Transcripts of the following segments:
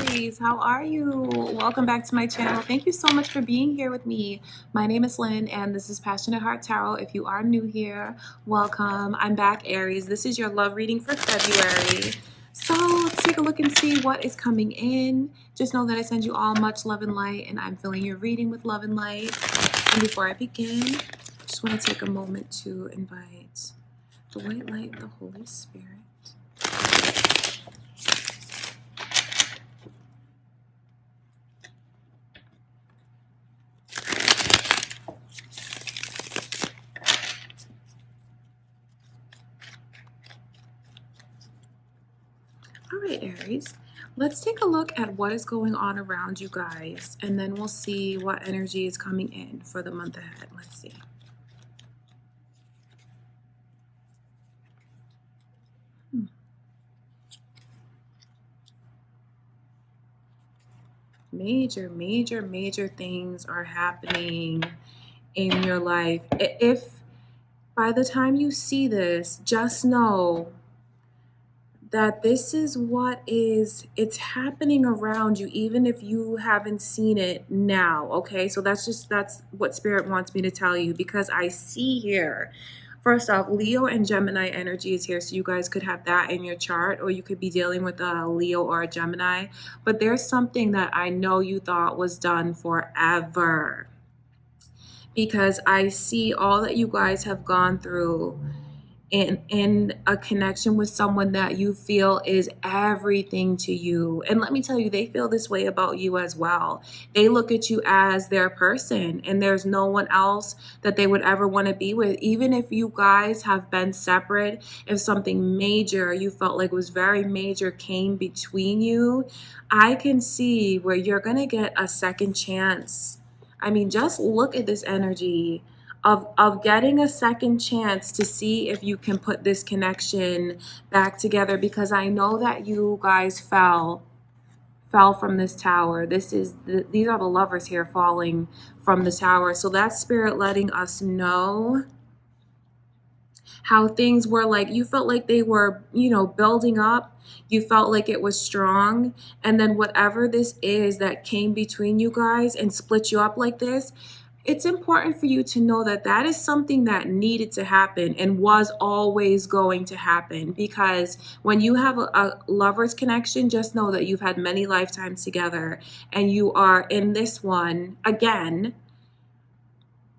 Aries, how are you? Welcome back to my channel. Thank you so much for being here with me. My name is Lynn and this is Passionate Heart Tarot. If you are new here, welcome. I'm back, Aries. This is your love reading for February. So let's take a look and see what is coming in. Just know that I send you all much love and light, and I'm filling your reading with love and light. And before I begin, I just want to take a moment to invite the white light of the Holy Spirit. All right, Aries, let's take a look at what is going on around you guys, and then we'll see what energy is coming in for the month ahead. Let's see. Major things are happening in your life. If by the time you see this, just know that this is it's happening around you, even if you haven't seen it now. Okay, so that's what Spirit wants me to tell you, because I see here, first off, Leo and Gemini energy is here, so you guys could have that in your chart, or you could be dealing with a Leo or a Gemini. But there's something that I know you thought was done forever, because I see all that you guys have gone through in a connection with someone that you feel is everything to you. And let me tell you, they feel this way about you as well. They look at you as their person, and there's no one else that they would ever want to be with. Even if you guys have been separate, if something major you felt like was very major came between you, I can see where you're going to get a second chance. I mean, just look at this energy of getting a second chance to see if you can put this connection back together, because I know that you guys fell from this tower. These are the lovers here falling from the tower. So that's Spirit letting us know how things were, like, you felt like they were, building up. You felt like it was strong. And then whatever this is that came between you guys and split you up like this, it's important for you to know that that is something that needed to happen and was always going to happen. Because when you have a lover's connection, just know that you've had many lifetimes together, and you are in this one again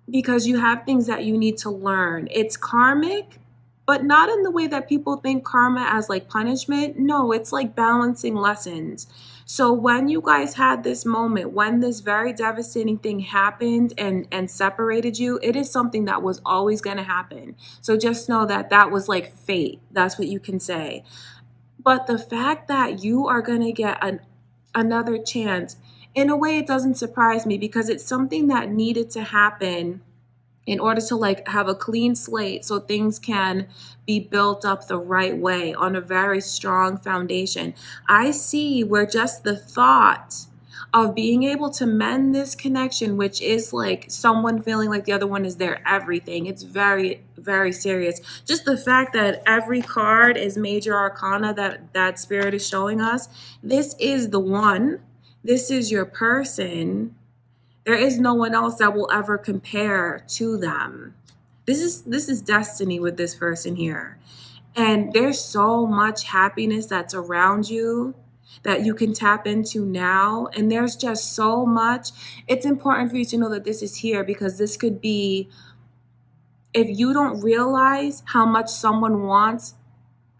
because you have things that you need to learn. It's karmic, but not in the way that people think karma as like punishment. No, it's like balancing lessons. So when you guys had this moment, when this very devastating thing happened and separated you, it is something that was always going to happen. So just know that that was like fate. That's what you can say. But the fact that you are going to get another chance, in a way, it doesn't surprise me, because it's something that needed to happen in order to like have a clean slate so things can be built up the right way on a very strong foundation. I see where just the thought of being able to mend this connection, which is like someone feeling like the other one is their everything, it's very, very serious. Just the fact that every card is major arcana that Spirit is showing us, this is the one, this is your person. There is no one else that will ever compare to them. This is destiny with this person here. And there's so much happiness that's around you that you can tap into now. And there's just so much. It's important for you to know that this is here, because this could be, if you don't realize how much someone wants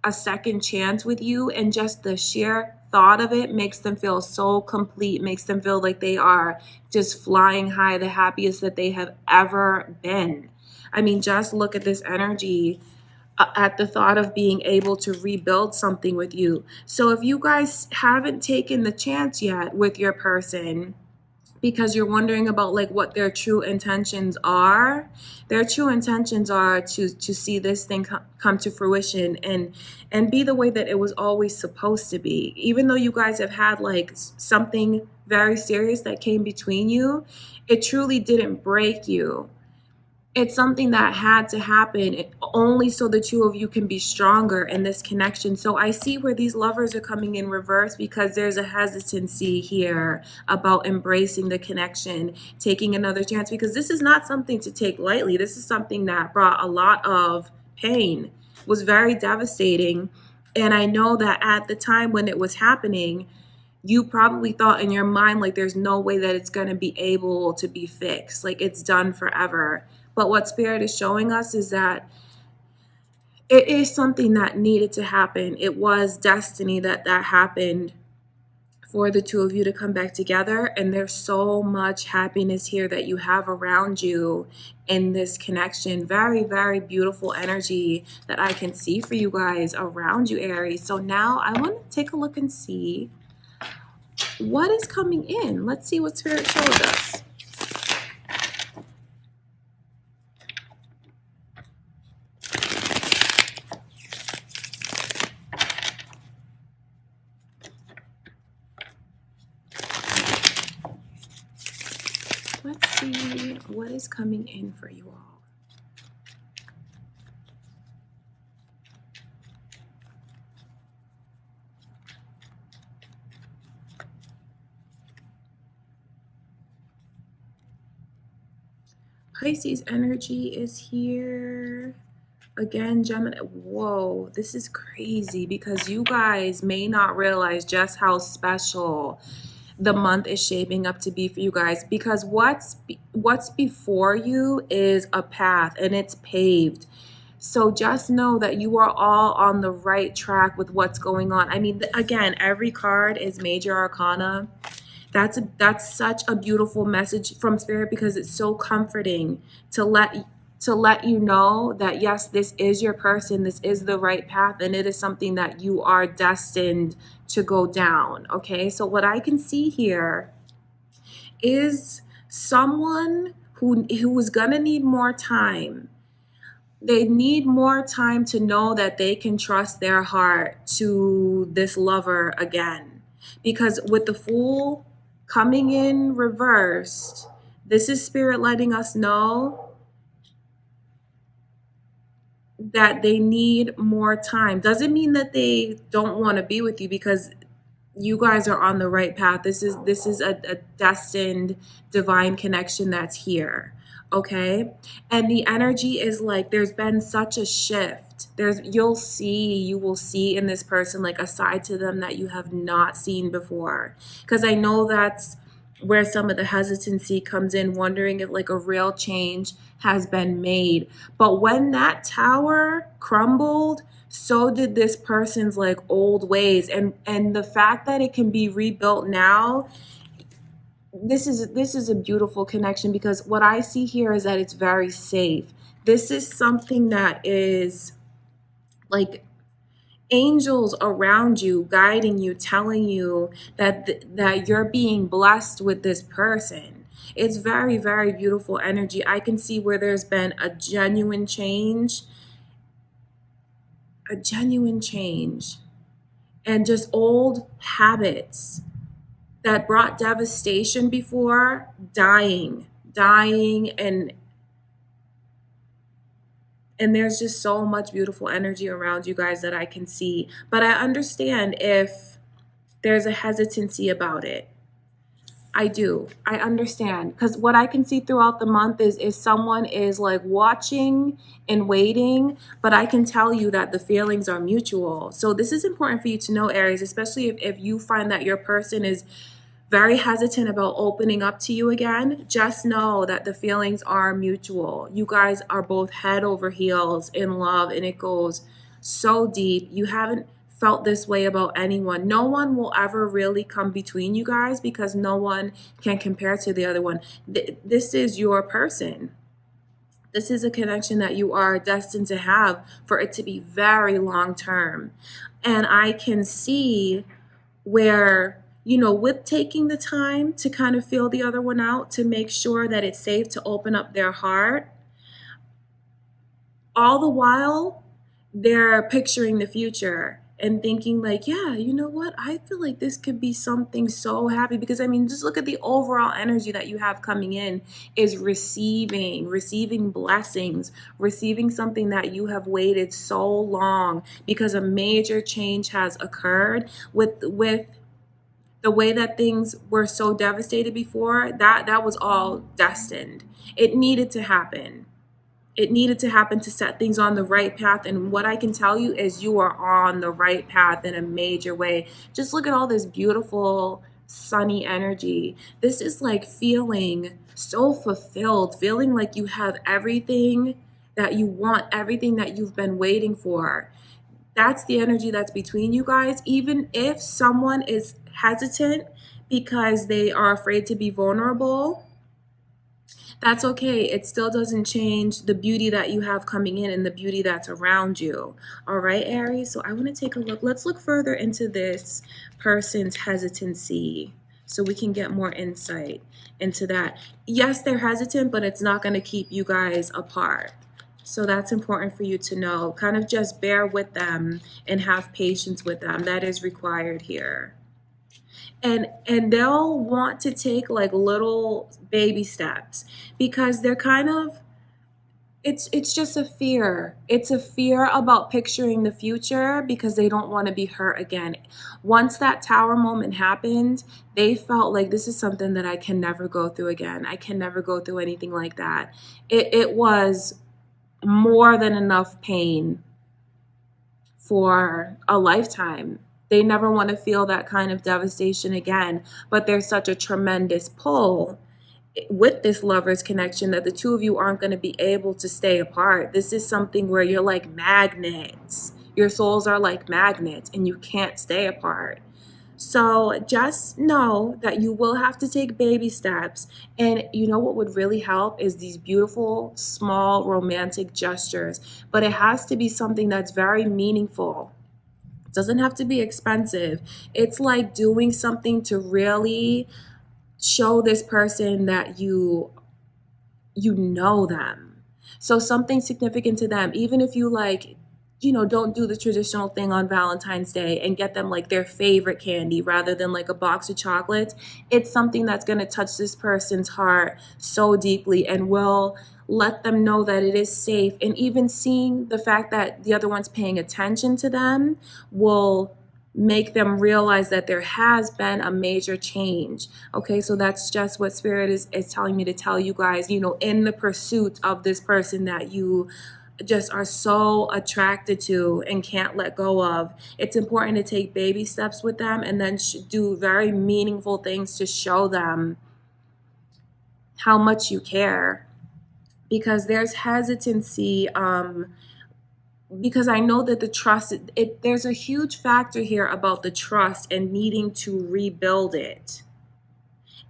a second chance with you, and just the sheer thought of it makes them feel so complete, makes them feel like they are just flying high, the happiest that they have ever been. I mean, just look at this energy at the thought of being able to rebuild something with you. So if you guys haven't taken the chance yet with your person, because you're wondering about like what their true intentions are, their true intentions are to see this thing come to fruition and be the way that it was always supposed to be. Even though you guys have had like something very serious that came between you, it truly didn't break you. It's something that had to happen only so the two of you can be stronger in this connection. So I see where these lovers are coming in reverse because there's a hesitancy here about embracing the connection, taking another chance, because this is not something to take lightly. This is something that brought a lot of pain, was very devastating. And I know that at the time when it was happening, you probably thought in your mind, like, there's no way that it's going to be able to be fixed. Like, it's done forever. But what Spirit is showing us is that it is something that needed to happen. It was destiny that happened for the two of you to come back together. And there's so much happiness here that you have around you in this connection. Very, very beautiful energy that I can see for you guys around you, Aries. So now I want to take a look and see what is coming in. Let's see what Spirit shows us. Let's see what is coming in for you all. Pisces energy is here. Again, Gemini. Whoa, this is crazy because you guys may not realize just how special the month is shaping up to be for you guys, because what's before you is a path and it's paved. So just know that you are all on the right track with what's going on. I mean, again, every card is major arcana. That's such a beautiful message from Spirit, because it's so comforting to let you know that yes, this is your person, this is the right path, and it is something that you are destined to go down. Okay, so what I can see here is someone who is gonna need more time. They need more time to know that they can trust their heart to this lover again, because with the Fool coming in reversed, this is Spirit letting us know that they need more time. Doesn't mean that they don't want to be with you, because you guys are on the right path. This is a destined divine connection that's here. Okay, and the energy is like there's been such a shift. You will see in this person like a side to them that you have not seen before, because I know that's where some of the hesitancy comes in, wondering if like a real change has been made. But when that tower crumbled, so did this person's like old ways, and the fact that it can be rebuilt now, this is a beautiful connection, because what I see here is that it's very safe. This is something that is like angels around you, guiding you, telling you that you're being blessed with this person. It's very, very beautiful energy. I can see where there's been a genuine change, and just old habits that brought devastation before dying, and there's just so much beautiful energy around you guys that I can see. But I understand if there's a hesitancy about it. I do. I understand. Because what I can see throughout the month is someone is like watching and waiting, but I can tell you that the feelings are mutual. So this is important for you to know, Aries, especially if you find that your person is very hesitant about opening up to you again. Just know that the feelings are mutual. You guys are both head over heels in love, and it goes so deep. You haven't felt this way about anyone. No one will ever really come between you guys, because no one can compare to the other one. This is your person. This is a connection that you are destined to have for it to be very long term. And I can see where, with taking the time to kind of feel the other one out, to make sure that it's safe to open up their heart, all the while they're picturing the future. and thinking like, yeah, you know what? I feel like this could be something so happy, because I mean, just look at the overall energy that you have coming in is receiving blessings, receiving something that you have waited so long, because a major change has occurred with the way that things were so devastated before. That was all destined. It needed to happen. It needed to happen to set things on the right path. And what I can tell you is you are on the right path in a major way. Just look at all this beautiful, sunny energy. This is like feeling so fulfilled, feeling like you have everything that you want, everything that you've been waiting for. That's the energy that's between you guys. Even if someone is hesitant because they are afraid to be vulnerable, that's okay. It still doesn't change the beauty that you have coming in and the beauty that's around you. All right, Aries. So I want to take a look. Let's look further into this person's hesitancy so we can get more insight into that. Yes, they're hesitant, but it's not going to keep you guys apart. So that's important for you to know. Kind of just bear with them and have patience with them. That is required here. And they'll want to take like little baby steps, because they're kind of, it's just a fear. It's a fear about picturing the future, because they don't want to be hurt again. Once that tower moment happened, they felt like, this is something that I can never go through again. I can never go through anything like that. It was more than enough pain for a lifetime. They never want to feel that kind of devastation again. But there's such a tremendous pull with this lover's connection that the two of you aren't going to be able to stay apart. This is something where you're like magnets. Your souls are like magnets and you can't stay apart. So just know that you will have to take baby steps. And you know what would really help is these beautiful, small, romantic gestures. But it has to be something that's very meaningful. It doesn't have to be expensive. It's like doing something to really show this person that you know them. So something significant to them, even if you like, don't do the traditional thing on Valentine's Day and get them like their favorite candy rather than like a box of chocolates. It's something that's going to touch this person's heart so deeply and will let them know that it is safe. And even seeing the fact that the other one's paying attention to them will make them realize that there has been a major change. Okay, so that's just what Spirit is telling me to tell you guys, in the pursuit of this person that you just are so attracted to and can't let go of. It's important to take baby steps with them and then do very meaningful things to show them how much you care. Because there's hesitancy, because I know that the trust, there's a huge factor here about the trust and needing to rebuild it.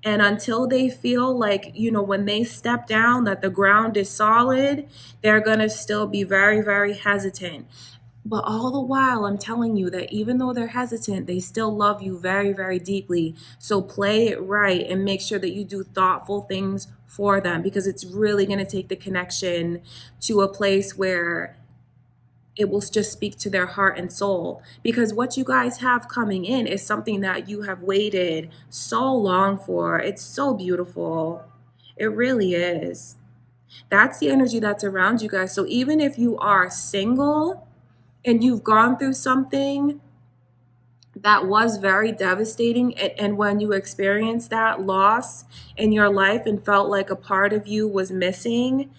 And until they feel like, when they step down, that the ground is solid, they're going to still be very, very hesitant. But all the while, I'm telling you that even though they're hesitant, they still love you very, very deeply. So play it right and make sure that you do thoughtful things for them, because it's really going to take the connection to a place where it will just speak to their heart and soul. Because what you guys have coming in is something that you have waited so long for. It's so beautiful. It really is. That's the energy that's around you guys. So even if you are single and you've gone through something that was very devastating, and when you experienced that loss in your life and felt like a part of you was missing,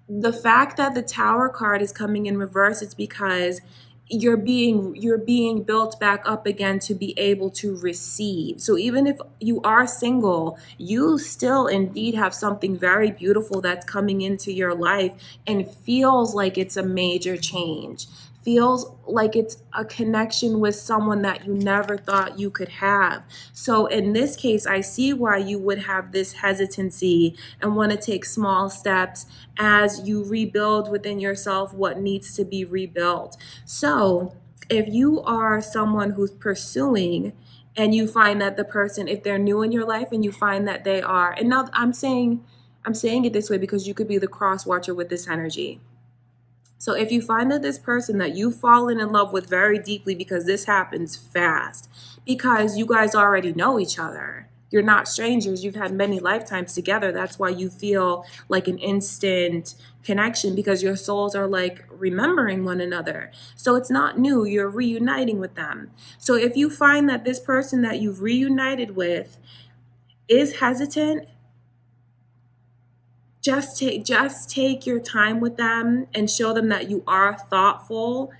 the fact that the Tower card is coming in reverse, it's because you're being built back up again to be able to receive. So even if you are single, you still indeed have something very beautiful that's coming into your life and feels like it's a major change. Feels like it's a connection with someone that you never thought you could have. So in this case, I see why you would have this hesitancy and want to take small steps as you rebuild within yourself what needs to be rebuilt. So if you are someone who's pursuing and you find that the person, if they're new in your life and you find that they are, and now I'm saying it this way because you could be the cross watcher with this energy. So if you find that this person that you've fallen in love with very deeply, because this happens fast, because you guys already know each other. You're not strangers. You've had many lifetimes together. That's why you feel like an instant connection, because your souls are like remembering one another. So it's not new. You're reuniting with them. So if you find that this person that you've reunited with is hesitant, just take your time with them and show them that you are thoughtful,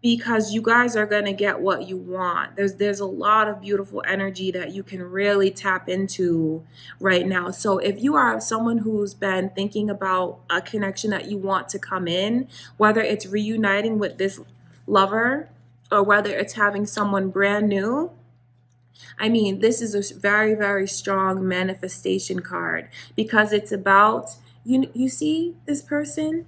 because you guys are going to get what you want. There's a lot of beautiful energy that you can really tap into right now. So if you are someone who's been thinking about a connection that you want to come in, whether it's reuniting with this lover or whether it's having someone brand new, I mean, this is a very, very strong manifestation card, because it's about, you see this person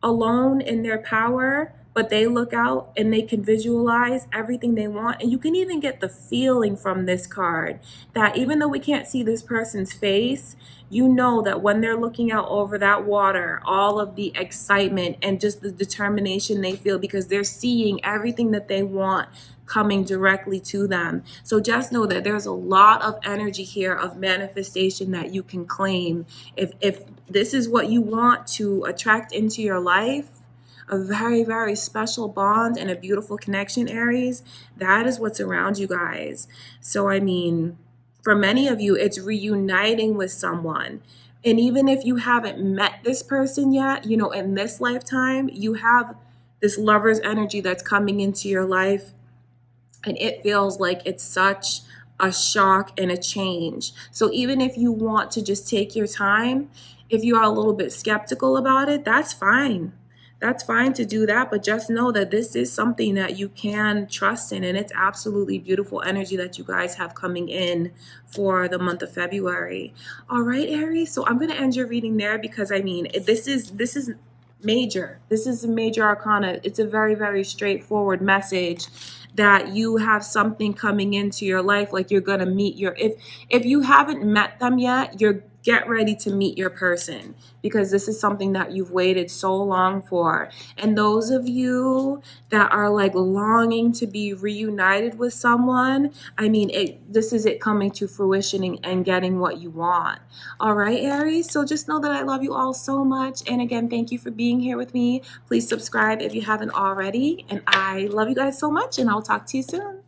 alone in their power, but they look out and they can visualize everything they want. And you can even get the feeling from this card that even though we can't see this person's face, you know that when they're looking out over that water, all of the excitement and just the determination they feel, because they're seeing everything that they want coming directly to them. So just know that there's a lot of energy here of manifestation that you can claim. If this is what you want to attract into your life, a very, very special bond and a beautiful connection, Aries, that is what's around you guys. So, I mean, for many of you, it's reuniting with someone. And even if you haven't met this person yet, in this lifetime, you have this lover's energy that's coming into your life. And it feels like it's such a shock and a change. So even if you want to just take your time, if you are a little bit skeptical about it, that's fine. That's fine to do that, but just know that this is something that you can trust in, and it's absolutely beautiful energy that you guys have coming in for the month of February. All right, Aries, so I'm going to end your reading there, because I mean, this is major. This is a major arcana. It's a very, very straightforward message that you have something coming into your life, like you're going to meet if you haven't met them yet, get ready to meet your person, because this is something that you've waited so long for. And those of you that are like longing to be reunited with someone, I mean, this is it coming to fruition and getting what you want. All right, Aries, so just know that I love you all so much. And again, thank you for being here with me. Please subscribe if you haven't already. And I love you guys so much, and I'll talk to you soon.